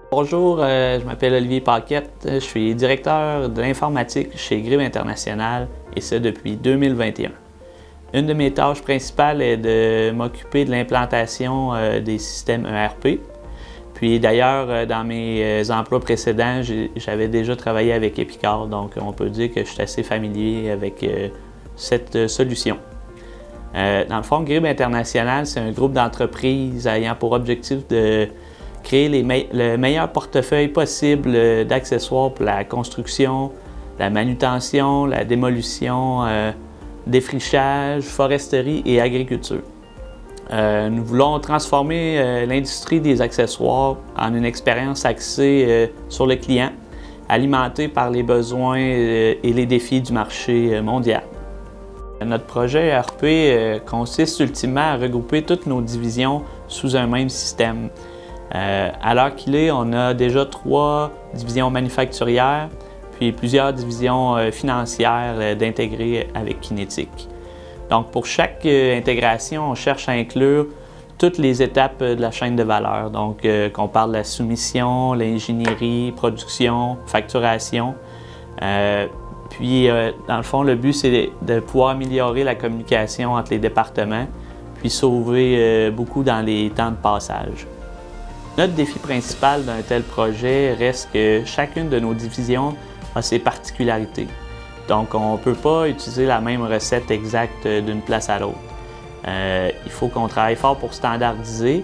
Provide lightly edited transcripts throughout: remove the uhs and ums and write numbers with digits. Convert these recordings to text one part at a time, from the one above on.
Bonjour, je m'appelle Olivier Paquette, je suis directeur de l'informatique chez Grive International et ce depuis 2021. Une de mes tâches principales est de m'occuper de l'implantation des systèmes ERP. Puis d'ailleurs, dans mes emplois précédents, j'avais déjà travaillé avec Epicor, donc on peut dire que je suis assez familier avec cette solution. Dans le fond, Grive International, c'est un groupe d'entreprises ayant pour objectif de créer le meilleur portefeuille possible d'accessoires pour la construction, la manutention, la démolition, défrichage, foresterie et agriculture. Nous voulons transformer l'industrie des accessoires en une expérience axée sur le client, alimentée par les besoins et les défis du marché mondial. Notre projet ERP consiste ultimement à regrouper toutes nos divisions sous un même système. À l'heure qu'il est, on a déjà 3 divisions manufacturières, puis plusieurs divisions financières d'intégrer avec Kinetic. Donc, pour chaque intégration, on cherche à inclure toutes les étapes de la chaîne de valeur. Donc, qu'on parle de la soumission, l'ingénierie, production, facturation. Puis, dans le fond, le but, c'est de pouvoir améliorer la communication entre les départements, puis sauver beaucoup dans les temps de passage. Notre défi principal d'un tel projet reste que chacune de nos divisions a ses particularités. Donc, on ne peut pas utiliser la même recette exacte d'une place à l'autre. Il faut qu'on travaille fort pour standardiser,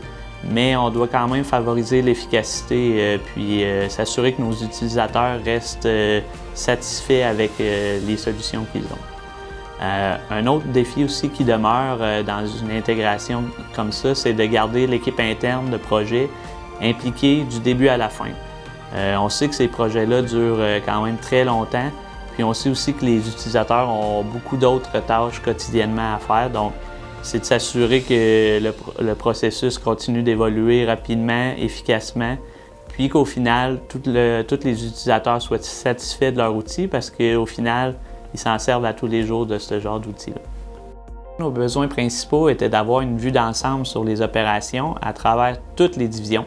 mais on doit quand même favoriser l'efficacité puis s'assurer que nos utilisateurs restent satisfaits avec les solutions qu'ils ont. Un autre défi aussi qui demeure dans une intégration comme ça, c'est de garder l'équipe interne de projet impliquée du début à la fin. On sait que ces projets-là durent quand même très longtemps, puis on sait aussi que les utilisateurs ont beaucoup d'autres tâches quotidiennement à faire, donc c'est de s'assurer que le processus continue d'évoluer rapidement, efficacement, puis qu'au final, tous les utilisateurs soient satisfaits de leur outil parce qu'au final, ils s'en servent à tous les jours de ce genre d'outil-là. Nos besoins principaux étaient d'avoir une vue d'ensemble sur les opérations à travers toutes les divisions.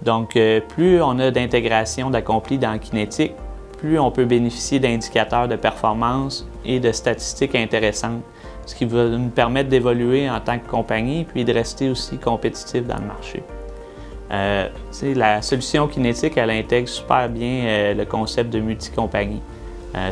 Donc, plus on a d'intégration d'accompli dans Kinetic, plus on peut bénéficier d'indicateurs de performance et de statistiques intéressantes, ce qui va nous permettre d'évoluer en tant que compagnie puis de rester aussi compétitif dans le marché. La solution Kinetic, elle intègre super bien le concept de multi-compagnie.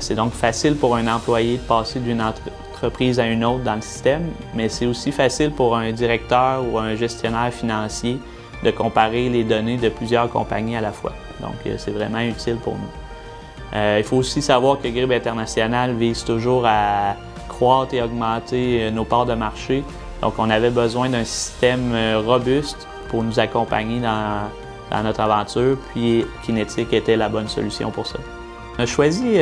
C'est donc facile pour un employé de passer d'une entreprise à une autre dans le système, mais c'est aussi facile pour un directeur ou un gestionnaire financier de comparer les données de plusieurs compagnies à la fois. Donc, c'est vraiment utile pour nous. Il faut aussi savoir que Grive International vise toujours à croître et augmenter nos parts de marché. Donc, on avait besoin d'un système robuste pour nous accompagner dans notre aventure, puis Kinetic était la bonne solution pour ça. On a choisi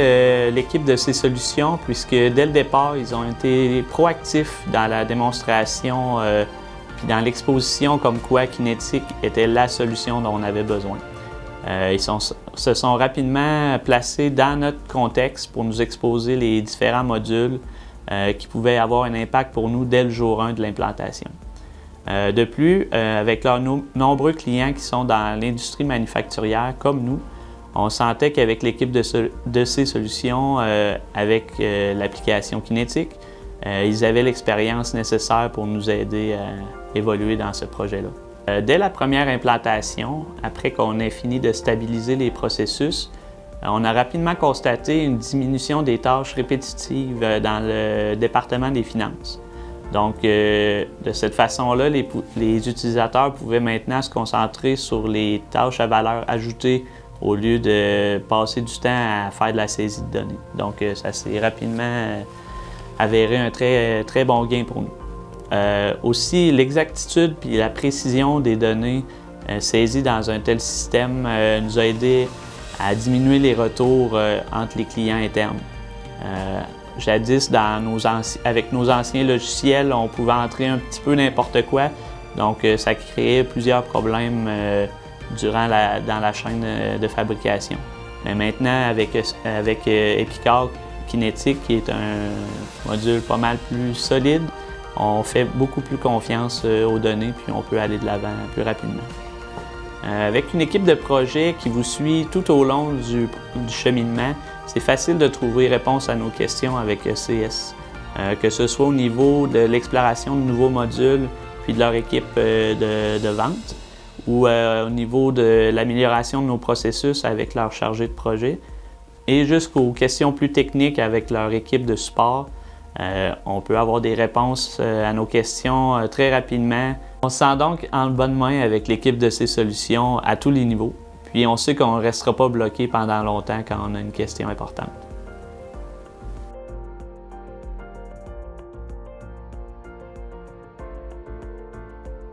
l'équipe de ces solutions puisque dès le départ, ils ont été proactifs dans la démonstration puis dans l'exposition comme quoi Kinetic était la solution dont on avait besoin. Ils se sont rapidement placés dans notre contexte pour nous exposer les différents modules qui pouvaient avoir un impact pour nous dès le jour 1 de l'implantation. De plus, avec leurs nombreux clients qui sont dans l'industrie manufacturière comme nous, on sentait qu'avec l'équipe de ces solutions, avec l'application Kinetic, ils avaient l'expérience nécessaire pour nous aider à évoluer dans ce projet-là. Dès la première implantation, après qu'on ait fini de stabiliser les processus, on a rapidement constaté une diminution des tâches répétitives dans le département des finances. Donc, de cette façon-là, les utilisateurs pouvaient maintenant se concentrer sur les tâches à valeur ajoutée au lieu de passer du temps à faire de la saisie de données. Donc, ça s'est rapidement avéré un très bon gain pour nous. Aussi, l'exactitude et la précision des données saisies dans un tel système nous a aidé à diminuer les retours entre les clients internes. Jadis, avec nos anciens logiciels, on pouvait entrer un petit peu n'importe quoi, donc ça créait plusieurs problèmes dans la chaîne de fabrication. Mais maintenant, avec Epicor Kinetic, qui est un module pas mal plus solide, on fait beaucoup plus confiance aux données puis on peut aller de l'avant plus rapidement. Avec une équipe de projet qui vous suit tout au long du cheminement, c'est facile de trouver réponse à nos questions avec ECS. Que ce soit au niveau de l'exploration de nouveaux modules puis de leur équipe de vente, ou au niveau de l'amélioration de nos processus avec leur chargé de projet, et jusqu'aux questions plus techniques avec leur équipe de support. On peut avoir des réponses à nos questions très rapidement. On se sent donc en bonne main avec l'équipe de C-Solutions à tous les niveaux. Puis on sait qu'on ne restera pas bloqué pendant longtemps quand on a une question importante.